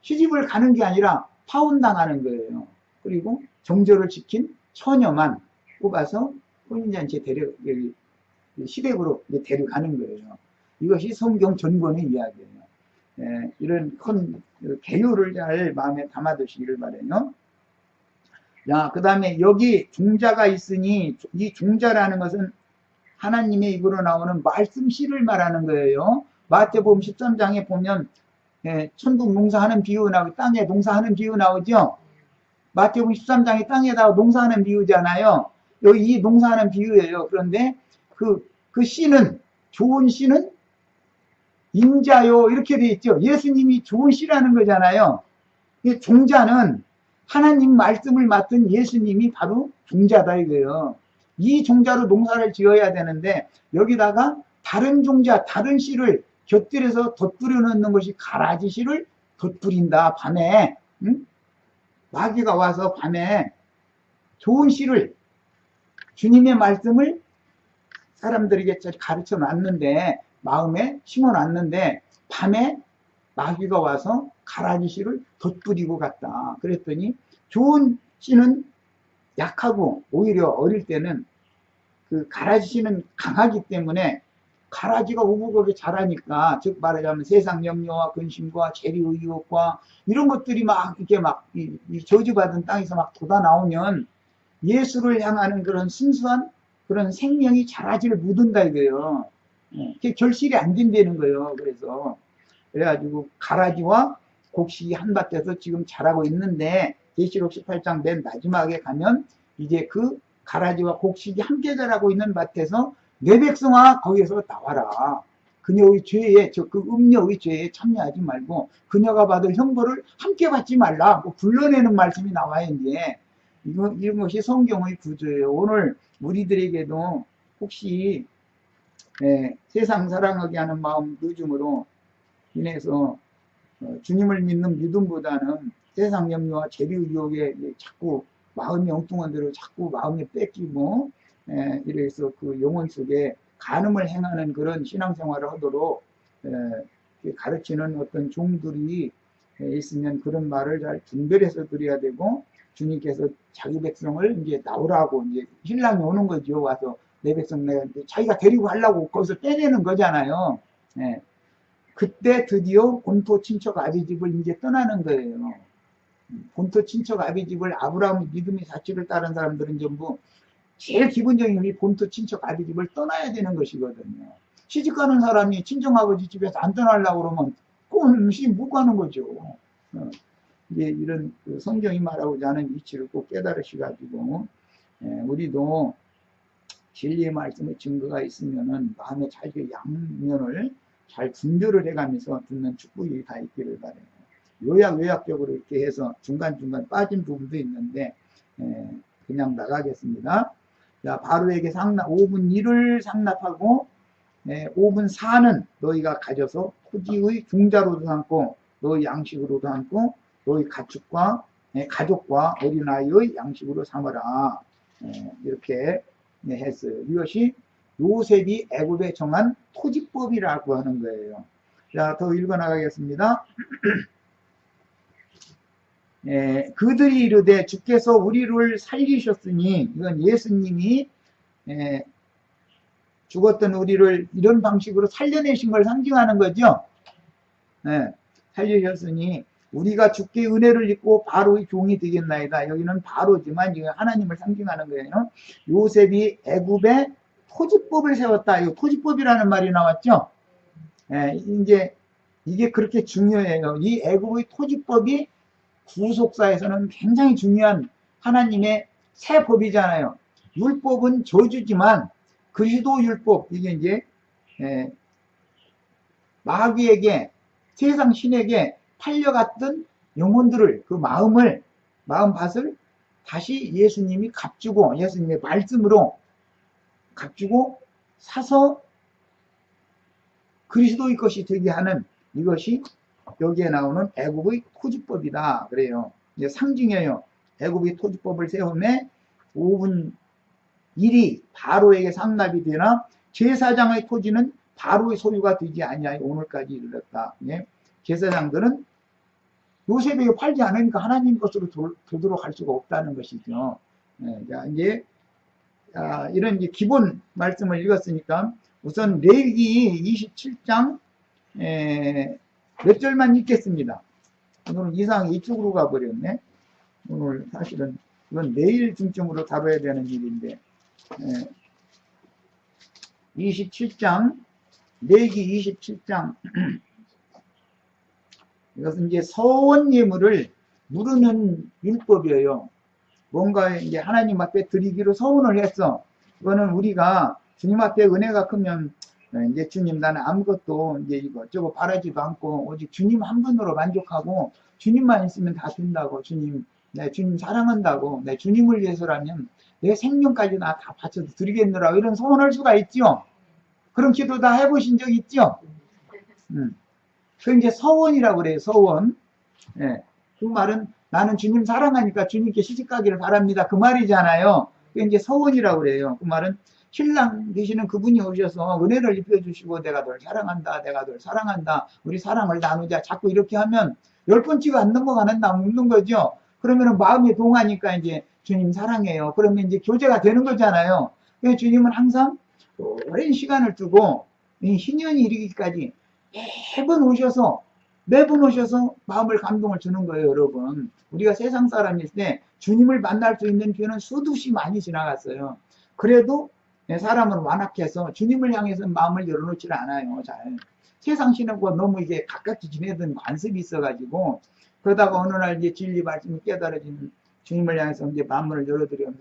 시집을 가는 게 아니라 파혼당하는 거예요. 그리고 정절을 지킨 처녀만 뽑아서 혼인잔치에 시댁으로 데려가는 거예요. 이것이 성경 전본의 이야기예요. 이런 큰 개요를 잘 마음에 담아두시기를 바라요. 자, 그 다음에 여기 종자가 있으니 이 종자라는 것은 하나님의 입으로 나오는 말씀 씨를 말하는 거예요. 마태복음 13장에 보면 천국 농사하는 비유 나오고 땅에 농사하는 비유 나오죠. 마태복음 13장에 땅에다가 농사하는 비유잖아요. 여기 이 농사하는 비유예요. 그런데 그 씨는 좋은 씨는 인자요 이렇게 돼 있죠. 예수님이 좋은 씨라는 거잖아요. 종자는 하나님 말씀을 맡은 예수님이 바로 종자다 이거예요. 이 종자로 농사를 지어야 되는데 여기다가 다른 종자, 다른 씨를 곁들여서 덧뿌려 놓는 것이 가라지 씨를 덧뿌린다. 밤에 마귀가 와서 밤에 좋은 씨를 주님의 말씀을 사람들에게 가르쳐 놨는데 마음에 심어 놨는데 밤에 마귀가 와서 가라지 씨를 덧뿌리고 갔다. 그랬더니 좋은 씨는 약하고 오히려 어릴 때는 그 가라지 씨는 강하기 때문에 가라지가 우거하게 자라니까 즉 말하자면 세상 염려와 근심과 재리의 유혹과 이런 것들이 막 이렇게 막 이 저주받은 땅에서 막 돋아 나오면 예수를 향하는 그런 순수한 그런 생명이 자라지를 묻은다 이거예요. 그게 결실이 안 된다는 거예요. 그래가지고 가라지와 곡식이 한 밭에서 지금 자라고 있는데 계시록 18장 맨 마지막에 가면 이제 그 가라지와 곡식이 함께 자라고 있는 밭에서 내 백성아 거기에서 나와라. 그녀의 죄에 그 음녀의 죄에 참여하지 말고 그녀가 받을 형벌을 함께 받지 말라. 뭐 불러내는 말씀이 나와요. 이제 이런 것이 성경의 구조예요. 오늘 우리들에게도 혹시 세상 사랑하게 하는 마음 늦음으로 인해서 주님을 믿는 믿음보다는 세상 염려와 재류 유혹에 자꾸 마음이 엉뚱한 대로 자꾸 마음이 뺏기고 이래서 그 영혼 속에 간음을 행하는 그런 신앙생활을 하도록 가르치는 어떤 종들이 있으면 그런 말을 잘 분별해서 드려야 되고, 주님께서 자기 백성을 이제 나오라고 이제 신랑이 오는 거죠. 와서 내 백성 내가 자기가 데리고 가려고 거기서 떼내는 거잖아요. 그때 드디어 본토 친척 아비 집을 이제 떠나는 거예요. 본토 친척 아비 집을 아브라함의 믿음의 사치를 따른 사람들은 전부 제일 기본적인 이 본토 친척 아비 집을 떠나야 되는 것이거든요. 시집가는 사람이 친정아버지 집에서 안 떠나려고 그러면 꼼시 못 가는 거죠. 이제 이런 그 성경이 말하고자 하는 이치를 꼭 깨달으셔가지고 우리도 진리의 말씀의 증거가 있으면은 마음에 잘 양면을 잘 분별을 해가면서 듣는 축복이 다 있기를 바라요. 요약적으로 이렇게 해서 중간중간 빠진 부분도 있는데 그냥 나가겠습니다. 자, 바로에게 5분 1을 상납하고 5분 4는 너희가 가져서 토지의 중자로도 삼고 너희 양식으로도 삼고 너희 가족과 어린아이의 양식으로 삼아라. 이렇게 했어요. 이것이 요셉이 애굽에 정한 토지법이라고 하는 거예요. 자, 더 읽어나가겠습니다. 그들이 이르되 주께서 우리를 살리셨으니, 이건 예수님이 죽었던 우리를 이런 방식으로 살려내신 걸 상징하는 거죠. 살리셨으니 우리가 주께 은혜를 입고 바로의 종이 되겠나이다. 여기는 바로지만 이거 하나님을 상징하는 거예요. 요셉이 애굽에 토지법을 세웠다. 이 토지법이라는 말이 나왔죠. 이제 이게 그렇게 중요해요. 이 애굽의 토지법이 구속사에서는 굉장히 중요한 하나님의 새 법이잖아요. 율법은 저주지만 그리스도 율법, 이게 이제 마귀에게, 세상 신에게 팔려갔던 영혼들을, 그 마음밭을 다시 예수님이 값주고, 예수님의 말씀으로 값주고 사서 그리스도의 것이 되게 하는, 이것이 여기에 나오는 애굽의 토지법이다. 그래요. 이제 상징이에요. 애굽의 토지법을 세움에 5분 1이 바로에게 상납이 되나 제사장의 토지는 바로의 소유가 되지 아니하여 오늘까지 이르렀다. 제사장들은 요셉에게 팔지 않으니까 하나님 것으로 되도록 할 수가 없다는 것이죠. 자, 이제 이런 이제 기본 말씀을 읽었으니까 우선 레위기 27장 몇 절만 읽겠습니다. 오늘은 이상하게 이쪽으로 가버렸네. 오늘 사실은 이건 내일 중점으로 다뤄야 되는 일인데 27장 레위기 27장 이것은 이제 서원 예물을 물으는 율법이에요. 뭔가 이제 하나님 앞에 드리기로 서원을 했어. 이거는 우리가 주님 앞에 은혜가 크면 이제 주님 나는 아무것도 이제 이것저것 바라지도 않고 오직 주님 한 분으로 만족하고 주님만 있으면 다 된다고, 주님 사랑한다고, 내 주님을 위해서라면 내 생명까지 다 바쳐서 드리겠노라, 이런 소원할 수가 있죠. 그런 기도 다 해보신 적 있죠. 그 이제 서원이라고 그래요. 서원. 그 말은 나는 주님 사랑하니까 주님께 시집가기를 바랍니다, 그 말이잖아요. 그 이제 서원이라고 그래요. 그 말은 신랑 되시는 그분이 오셔서 은혜를 입혀주시고 내가 널 사랑한다, 내가 널 사랑한다, 우리 사랑을 나누자, 자꾸 이렇게 하면 10번째가 안 넘어가는 나 묻는 거죠. 그러면은 마음이 동하니까 이제 주님 사랑해요, 그러면 이제 교제가 되는 거잖아요. 그래서 주님은 항상 오랜 시간을 두고 희년이 이르기까지 매번 오셔서 마음을 감동을 주는 거예요. 여러분, 우리가 세상 사람일 때 주님을 만날 수 있는 기회는 수없이 많이 지나갔어요. 그래도 사람은 완악해서 주님을 향해서 마음을 열어놓지를 않아요. 잘 세상 신하고 너무 이제 가깝게 지내던 관습이 있어가지고, 그러다가 어느 날 이제 진리 말씀이 깨달아지는 주님을 향해서 이제 마음을 열어드리면서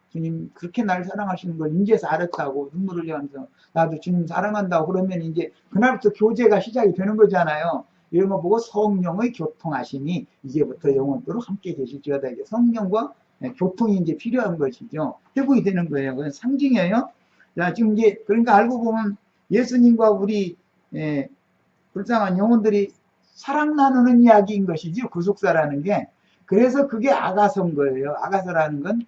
주님 그렇게 날 사랑하시는 걸 인제서 알았다고 눈물을 흘리면서 나도 주님 사랑한다고 그러면 이제 그날부터 교제가 시작이 되는 거잖아요. 이런 거 보고 성령의 교통하심이 이제부터 영원토록 함께 계실지어다. 이제 성령과 교통이 이제 필요한 것이죠. 회복이 되는 거예요. 그건 상징이에요. 자, 지금 이제 그러니까 알고 보면 예수님과 우리 불쌍한 영혼들이 사랑 나누는 이야기인 것이죠. 구속사라는 게. 그래서 그게 아가서인 거예요. 아가서라는 건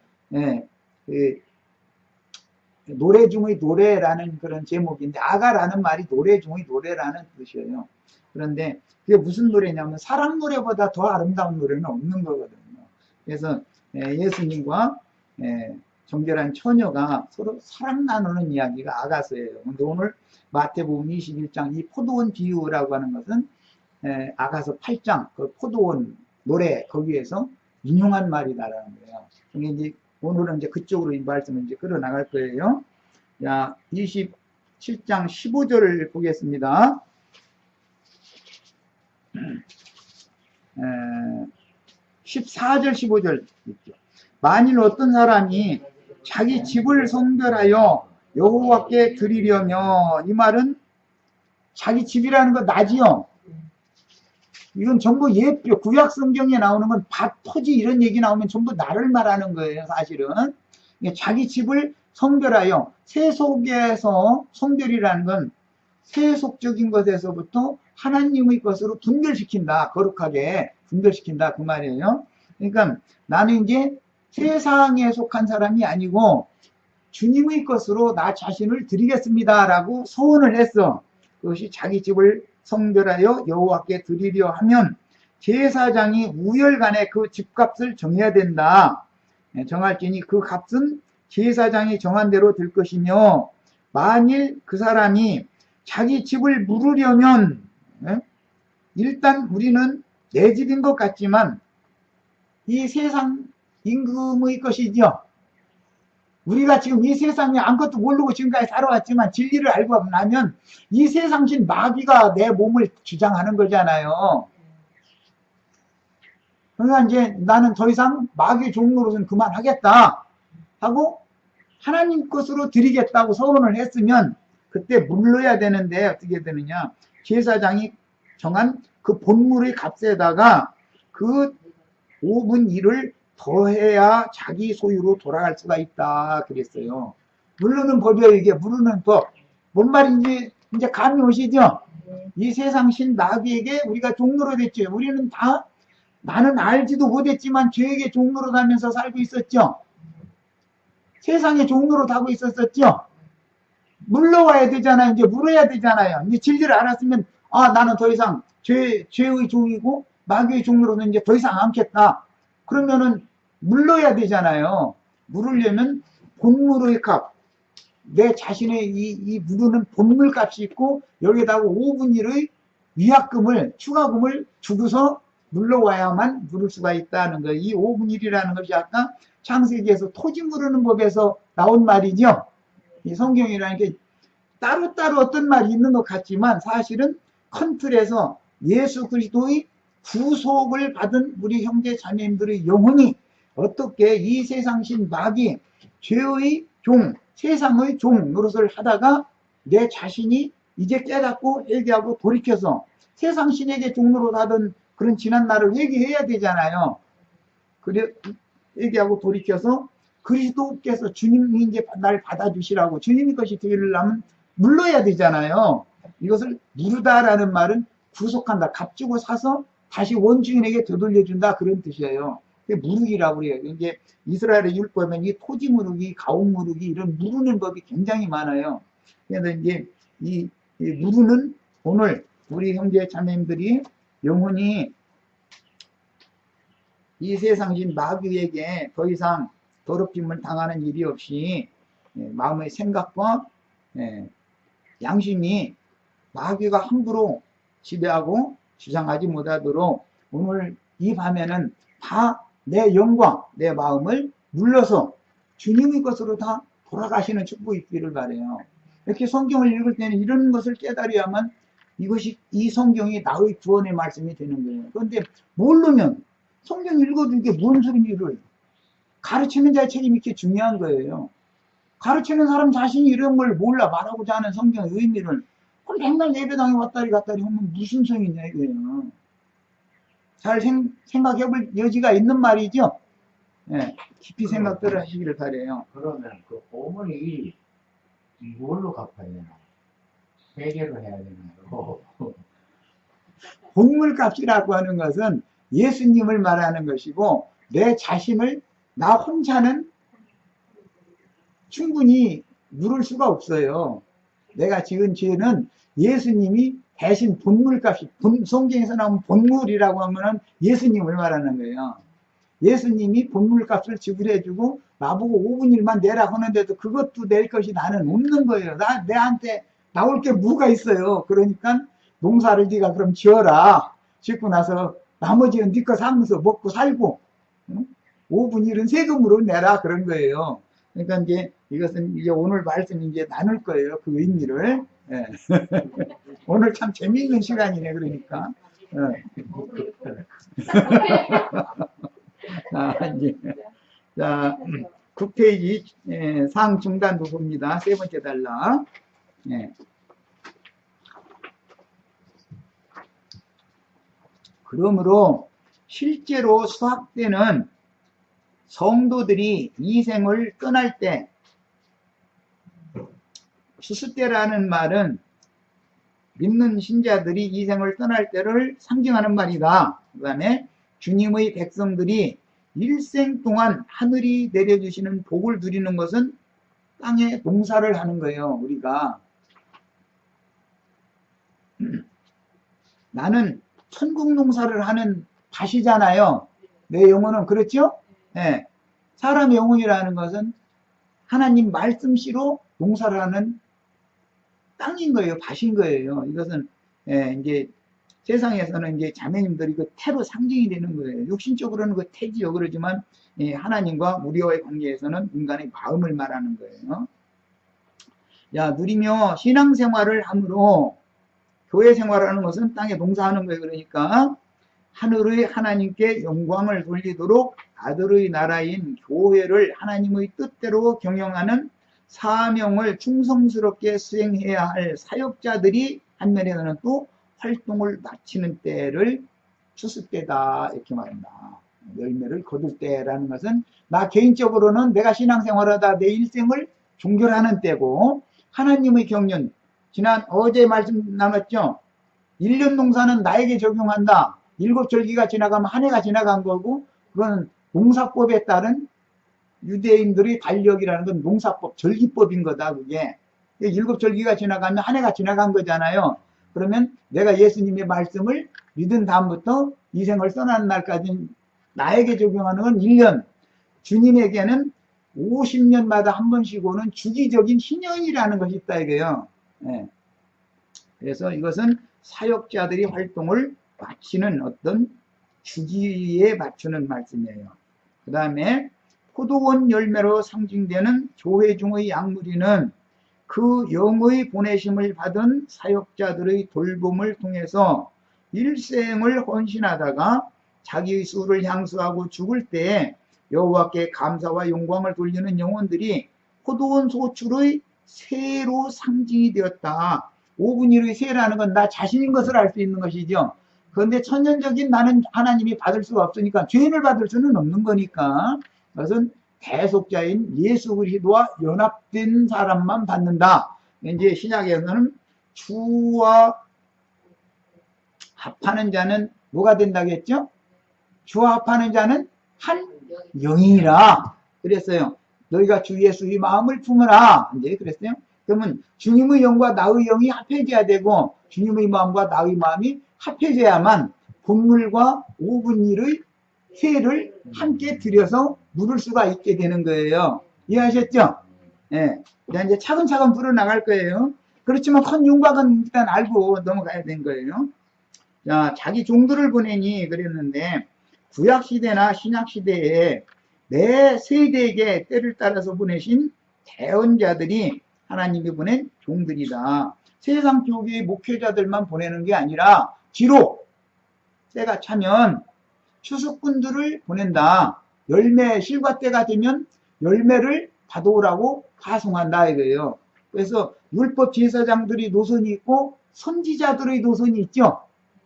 노래 중의 노래라는 그런 제목인데, 아가라는 말이 노래 중의 노래라는 뜻이에요. 그런데 그게 무슨 노래냐면 사랑 노래보다 더 아름다운 노래는 없는 거거든요. 그래서 예수님과 정결한 처녀가 서로 사랑 나누는 이야기가 아가서예요. 근데 오늘 마태복음 21장 이 포도원 비유라고 하는 것은 아가서 8장 그 포도원 노래 거기에서 인용한 말이다라는 거예요. 그게 이제 오늘은 이제 그쪽으로 이 말씀을 이제 끌어나갈 거예요. 자, 27장 15절을 보겠습니다. 14절 15절 있죠. 만일 어떤 사람이 자기 집을 성별하여 여호와께 드리려면, 이 말은 자기 집이라는 거 나지요. 이건 전부 구약 성경에 나오는 건 밭, 토지 이런 얘기 나오면 전부 나를 말하는 거예요. 사실은 자기 집을 성별하여, 세속에서 성별이라는 건 세속적인 것에서부터 하나님의 것으로 분별시킨다. 거룩하게 분별시킨다. 그 말이에요. 그러니까 나는 이제 세상에 속한 사람이 아니고 주님의 것으로 나 자신을 드리겠습니다 라고 소원을 했어. 그것이 자기 집을 성별하여 여호와께 드리려 하면 제사장이 우열간에 그 집값을 정해야 된다. 정할지니 그 값은 제사장이 정한 대로 될 것이며, 만일 그 사람이 자기 집을 물으려면, 일단 우리는 내 집인 것 같지만 이 세상 임금의 것이죠. 우리가 지금 이 세상에 아무것도 모르고 지금까지 살아왔지만 진리를 알고 나면 이 세상신 마귀가 내 몸을 주장하는 거잖아요. 그러니까 이제 나는 더 이상 마귀 종로로서는 그만하겠다 하고 하나님 것으로 드리겠다고 소원을 했으면 그때 물러야 되는데 어떻게 되느냐. 제사장이 정한 그 본물의 값에다가 그 5분 1을 더해야 자기 소유로 돌아갈 수가 있다 그랬어요. 물르는 법이에요. 이게 물르는 법. 뭔 말인지 이제 감이 오시죠? 이 세상 신 마귀에게 우리가 종로로 됐죠. 우리는 다 나는 알지도 못했지만 죄에게 종로로 가면서 살고 있었죠. 세상에 종로로 가고 있었었죠. 물러와야 되잖아요. 이제 물어야 되잖아요. 이제 진리를 알았으면 나는 더 이상 죄의 종이고 마귀의 종로로는 이제 더 이상 않겠다. 그러면은 물러야 되잖아요. 물으려면 본물의 값, 내 자신의 이 물으는 본물 값이 있고 여기다가 5분 1의 위약금을, 추가금을 주고서 물러와야만 물을 수가 있다는 거예요. 이 5분 1이라는 것이 아까 창세기에서 토지 물으는 법에서 나온 말이죠. 이 성경이라는 게 따로따로 어떤 말이 있는 것 같지만 사실은 큰 틀에서 예수 그리스도의 구속을 받은 우리 형제 자매님들의 영혼이 어떻게 이 세상신 마귀, 죄의 종, 세상의 종 노릇을 하다가 내 자신이 이제 깨닫고 회개하고 돌이켜서 세상신에게 종로로 하던 그런 지난 날을 회개해야 되잖아요. 그래 회개하고 돌이켜서 그리스도께서 주님이 이제 날 받아주시라고 주님이 것이 되려면 물러야 되잖아요. 이것을 물다라는 말은 구속한다. 값주고 사서 다시 원주인에게 되돌려준다. 그런 뜻이에요. 그게 무르기라고 그래요. 이제 이스라엘의 율법에는 이 토지 무르기, 가옥 무르기 이런 무르는 법이 굉장히 많아요. 그래서 이제 이 무르는 오늘 우리 형제 자매님들이 영혼이 이 세상신 마귀에게 더 이상 더럽힘을 당하는 일이 없이 마음의 생각과 양심이 마귀가 함부로 지배하고 주장하지 못하도록 오늘 이 밤에는 다 내 영과 내 마음을 눌러서 주님의 것으로 다 돌아가시는 축복이 있기를 바라요. 이렇게 성경을 읽을 때는 이런 것을 깨달아야만 이것이 이 성경이 나의 구원의 말씀이 되는 거예요. 그런데 모르면 성경 읽어도 이게 뭔 소리를 가르치는 자의 책임이 이렇게 중요한 거예요. 가르치는 사람 자신이 이런 걸 몰라 말하고자 하는 성경의 의미를 그럼 맨날 예배당에 왔다리 갔다리 하면 무슨 성이냐 이거예요. 잘 생각해볼 여지가 있는 말이죠. 깊이 생각들을 하시기를 바라요. 그러면 그 5분의 1이 뭘로 갚아야 되나? 회개를 해야 되나요? 본물값이라고 하는 것은 예수님을 말하는 것이고, 내 자신을, 나 혼자는 충분히 누를 수가 없어요. 내가 지은 죄는 예수님이 대신 본물값이, 성경에서 나오는 본물이라고 하면은 예수님을 말하는 거예요. 예수님이 본물값을 지불해주고 나보고 5분 일만 내라 하는데도 그것도 낼 것이 나는 없는 거예요. 내한테 나올 게 뭐가 있어요. 그러니까 농사를 네가 그럼 지어라. 짓고 나서 나머지는 네 거 사면서 먹고 살고, 응? 5분 일은 세금으로 내라, 그런 거예요. 그러니까 이제 이것은 이제 오늘 말씀 이제 나눌 거예요. 그 의미를. 예. 오늘 참 재미있는 시간이네, 그러니까. 이제, 자, 9페이지 상 중단 부분입니다. 세 번째 단락. 예. 그러므로 실제로 수학 때는 성도들이 이 생을 떠날 때, 추수 때라는 말은 믿는 신자들이 이 생을 떠날 때를 상징하는 말이다. 그 다음에 주님의 백성들이 일생 동안 하늘이 내려주시는 복을 누리는 것은 땅에 농사를 하는 거예요. 우리가 나는 천국 농사를 하는 밭이잖아요. 내 영혼은. 그렇죠? 네. 사람의 영혼이라는 것은 하나님 말씀씨로 농사를 하는 땅인 거예요. 밭인 거예요. 이것은 이제 세상에서는 이제 자매님들이 그 태로 상징이 되는 거예요. 육신적으로는 그 태지요. 그러지만 하나님과 우리와의 관계에서는 인간의 마음을 말하는 거예요. 야, 누리며 신앙생활을 함으로, 교회 생활하는 것은 땅에 농사하는 거예요. 그러니까 하늘의 하나님께 영광을 돌리도록 아들의 나라인 교회를 하나님의 뜻대로 경영하는 사명을 충성스럽게 수행해야 할 사역자들이 한면에서는 또 활동을 마치는 때를 추수 때다, 이렇게 말합니다. 열매를 거둘 때라는 것은 나 개인적으로는 내가 신앙생활하다 내 일생을 종결하는 때고, 하나님의 경륜, 지난 어제 말씀 나눴죠. 1년 농사는 나에게 적용한다. 7절기가 지나가면 한 해가 지나간 거고, 그건 농사법에 따른 유대인들의 달력이라는 건 농사법, 절기법인 거다, 그게. 7절기가 지나가면 한 해가 지나간 거잖아요. 그러면 내가 예수님의 말씀을 믿은 다음부터 이 생을 떠나는 날까지 나에게 적용하는 건 1년. 주님에게는 50년마다 한 번씩 오는 주기적인 희년이라는 것이 있다, 이거예요. 네. 그래서 이것은 사역자들이 활동을 마치는 어떤 주기에 맞추는 말씀이에요. 그 다음에 포도원 열매로 상징되는 교회 중의 양무리는 그 영의 보내심을 받은 사역자들의 돌봄을 통해서 일생을 헌신하다가 자기의 수를 향수하고 죽을 때 여호와께 감사와 영광을 돌리는 영혼들이 포도원 소출의 새로 상징이 되었다. 5분 1의 새라는 건 나 자신인 것을 알 수 있는 것이죠. 그런데 천년적인 나는 하나님이 받을 수가 없으니까, 죄인을 받을 수는 없는 거니까, 그것은 대속자인 예수 그리스도와 연합된 사람만 받는다. 이제 신약에서는 주와 합하는 자는 뭐가 된다겠죠? 주와 합하는 자는 한 영이라 그랬어요. 너희가 주 예수의 마음을 품으라, 이제 그랬어요. 그러면 주님의 영과 나의 영이 합해져야 되고, 주님의 마음과 나의 마음이 합해져야만 본물과 5분 1의 새를 함께 들여서 물을 수가 있게 되는 거예요. 이해하셨죠? 예. 이제 차근차근 풀어나갈 거예요. 그렇지만 큰 윤곽은 일단 알고 넘어가야 되는 거예요. 자, 자기 종들을 보내니 그랬는데, 구약시대나 신약시대에 매 세대에게 때를 따라서 보내신 대언자들이 하나님이 보낸 종들이다. 세상 교회의 목회자들만 보내는 게 아니라 뒤로 때가 차면 추수꾼들을 보낸다. 열매, 실과 때가 되면 열매를 받아오라고 파송한다, 이거예요. 그래서 율법 제사장들이 노선이 있고 선지자들의 노선이 있죠.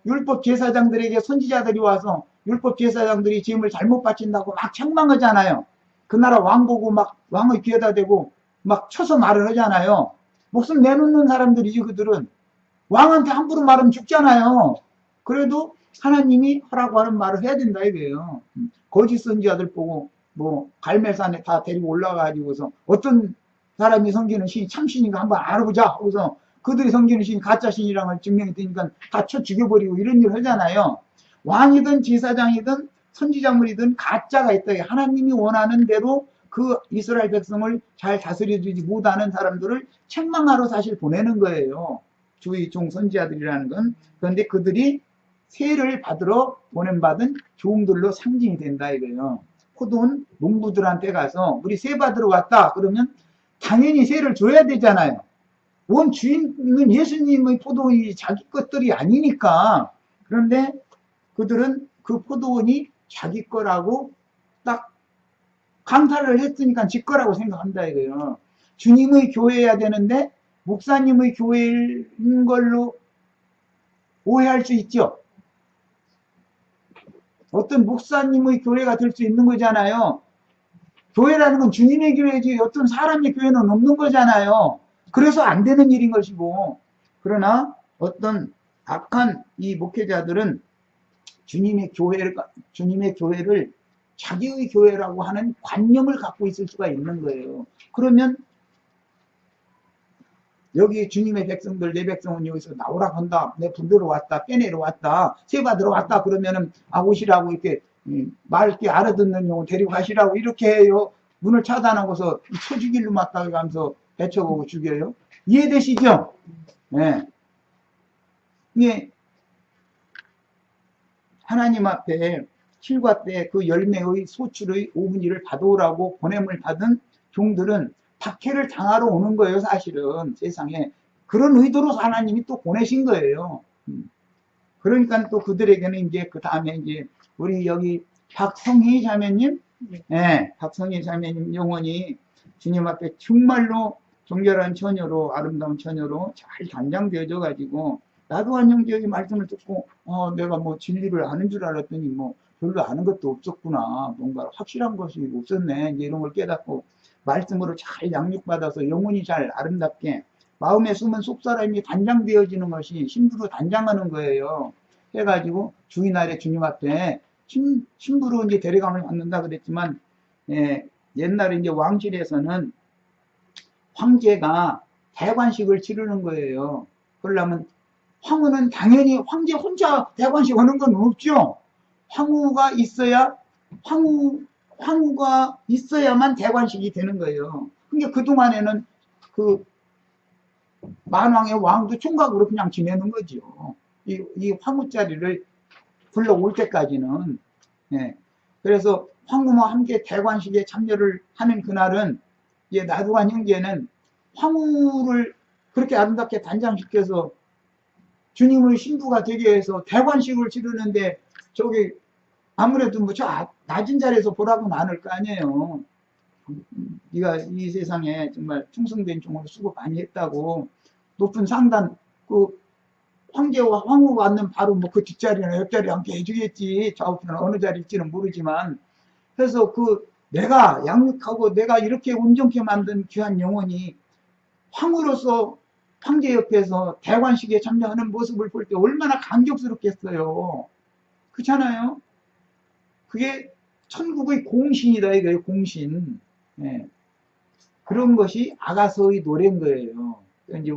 율법 제사장들에게 선지자들이 와서 율법 제사장들이 짐을 잘못 바친다고 막 책망하잖아요. 그 나라 왕 보고 막 왕의 귀에다 대고 막 쳐서 말을 하잖아요. 목숨 내놓는 사람들이지, 그들은. 왕한테 함부로 말하면 죽잖아요. 그래도 하나님이 하라고 하는 말을 해야 된다 이거예요. 거짓 선지자들 보고 뭐 갈멜산에 다 데리고 올라가가지고서 어떤 사람이 섬기는 신이 참신인가 한번 알아보자 하고서 그들이 섬기는 신이 가짜신이라는 걸 증명이 되니까 다 쳐 죽여버리고 이런 일을 하잖아요. 왕이든 제사장이든 선지자물이든 가짜가 있다. 하나님이 원하는 대로 그 이스라엘 백성을 잘 다스려주지 못하는 사람들을 책망하러 사실 보내는 거예요. 주의 종 선지자들이라는 건. 그런데 그들이 세를 받으러 보냄받은 종들로 상징이 된다 이거예요. 포도원 농부들한테 가서 우리 세 받으러 왔다 그러면 당연히 세를 줘야 되잖아요. 원 주인은 예수님의 포도원이 자기 것들이 아니니까. 그런데 그들은 그 포도원이 자기 거라고 딱 강탈을 했으니까 지 거라고 생각한다 이거예요. 주님의 교회여야 되는데 목사님의 교회인 걸로 오해할 수 있죠. 어떤 목사님의 교회가 될 수 있는 거잖아요. 교회라는 건 주님의 교회지 어떤 사람의 교회는 없는 거잖아요. 그래서 안 되는 일인 것이고. 그러나 어떤 악한 이 목회자들은 주님의 교회를 자기의 교회라고 하는 관념을 갖고 있을 수가 있는 거예요. 그러면 여기 주님의 백성들, 내 백성은 여기서 나오라고 한다. 내 분들어 왔다. 빼내러 왔다. 세받으러 왔다. 그러면은, 오시라고 이렇게, 맑게 알아듣는 용을 데리고 가시라고 이렇게 해요. 문을 차단하고서 쳐 죽일로 맞다 가면서 배쳐보고 죽여요. 이해되시죠? 네. 이게, 하나님 앞에 실과 때 그 열매의 소출의 5분의 1을 받아오라고 보냄을 받은 종들은 박해를 당하러 오는 거예요, 사실은. 세상에. 그런 의도로 하나님이 또 보내신 거예요. 그러니까 또 그들에게는 이제 그 다음에 이제 우리 여기 박성희 자매님, 네, 박성희 자매님 영혼이 주님 앞에 정말로 정결한 처녀로, 아름다운 처녀로 잘 단장되어져 가지고 나도 한 형제의 말씀을 듣고 내가 뭐 진리를 아는 줄 알았더니 뭐 별로 아는 것도 없었구나. 뭔가 확실한 것이 없었네. 이제 이런 걸 깨닫고 말씀으로 잘 양육받아서 영혼이 잘 아름답게 마음에 숨은 속사람이 단장되어지는 것이 신부로 단장하는 거예요. 해가지고 주인날에 주님 앞에 신부로 이제 데려감을 받는다 그랬지만 옛날에 이제 왕실에서는 황제가 대관식을 치르는 거예요. 그러려면 황후는 당연히 황제 혼자 대관식 하는 건 없죠. 황후가 있어야만 대관식이 되는 거예요. 그러니까 그동안에는 그 만왕의 왕도 총각으로 그냥 지내는 거죠. 이 황후 자리를 불러올 때까지는. 예. 그래서 황후와 함께 대관식에 참여를 하는 그날은 나두관 형제는 황후를 그렇게 아름답게 단장시켜서 주님의 신부가 되게 해서 대관식을 치르는데 저기 아무래도 뭐 저 낮은 자리에서 보라고는 않을 거 아니에요. 네가 이 세상에 정말 충성된 종으로 수고 많이 했다고 높은 상단 그 황제와 황후가 앉는 바로 뭐 그 뒷자리나 옆자리 함께 해주겠지. 좌우편은 어느 자리일지는 모르지만 그래서 그 내가 양육하고 내가 이렇게 온전케 만든 귀한 영혼이 황후로서 황제 옆에서 대관식에 참여하는 모습을 볼 때 얼마나 감격스럽겠어요. 그렇잖아요. 그게 천국의 공신이다 이거예요. 공신. 예. 그런 것이 아가서의 노래인 거예요. 이제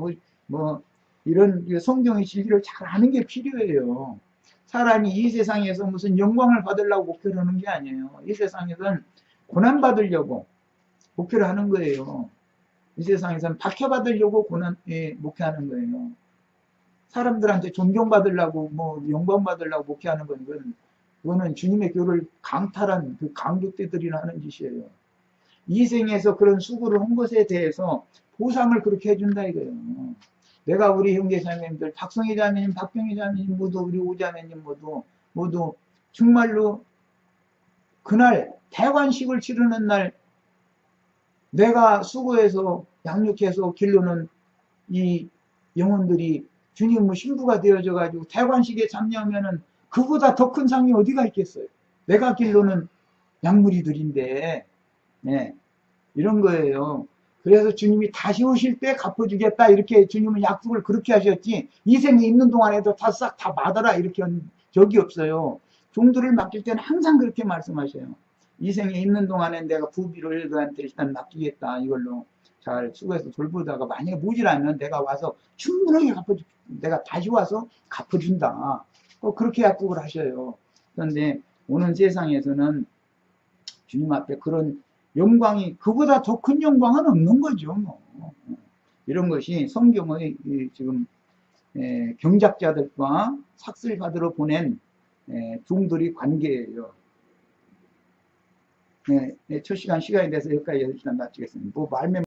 뭐 이런 성경의 진리를 잘 아는 게 필요해요. 사람이 이 세상에서 무슨 영광을 받으려고 목표를 하는 게 아니에요. 이 세상에서는 고난 받으려고 목표를 하는 거예요. 이 세상에서는 박해받으려고 목회하는 거예요. 사람들한테 존경받으려고 뭐 영광받으려고 목회하는 건 그거는 주님의 교를 강탈한 그 강도떼들이나 하는 짓이에요. 이 생에서 그런 수고를 한 것에 대해서 보상을 그렇게 해준다 이거예요. 내가 우리 형제 자매님들 박성희 자매님, 박병희 자매님 모두 우리 오자매님 모두 정말로 그날 대관식을 치르는 날 내가 수고해서 양육해서 기르는 이 영혼들이 주님의 신부가 되어져 가지고 대관식에 참여하면은 그보다 더 큰 상이 어디가 있겠어요. 내가 기르는 양무리들인데 이런 거예요. 그래서 주님이 다시 오실 때 갚아주겠다 이렇게 주님은 약속을 그렇게 하셨지, 이 생에 있는 동안에도 다 싹 다 받아라 이렇게 한 적이 없어요. 종들을 맡길 때는 항상 그렇게 말씀하셔요. 이 생에 있는 동안에 내가 부비를 너한테 일단 맡기겠다, 이걸로 잘 수고해서 돌보다가 만약에 모질하면 내가 와서 충분하게 갚아줄, 내가 다시 와서 갚아준다, 그렇게 약속을 하셔요. 그런데 오는 세상에서는 주님 앞에 그런 영광이, 그보다 더 큰 영광은 없는 거죠. 뭐. 이런 것이 성경의 지금 경작자들과 삭슬 받으러 보낸 종들의 관계예요. 첫 시간이 돼서 여기까지 일단 마치겠습니다. 뭐 말면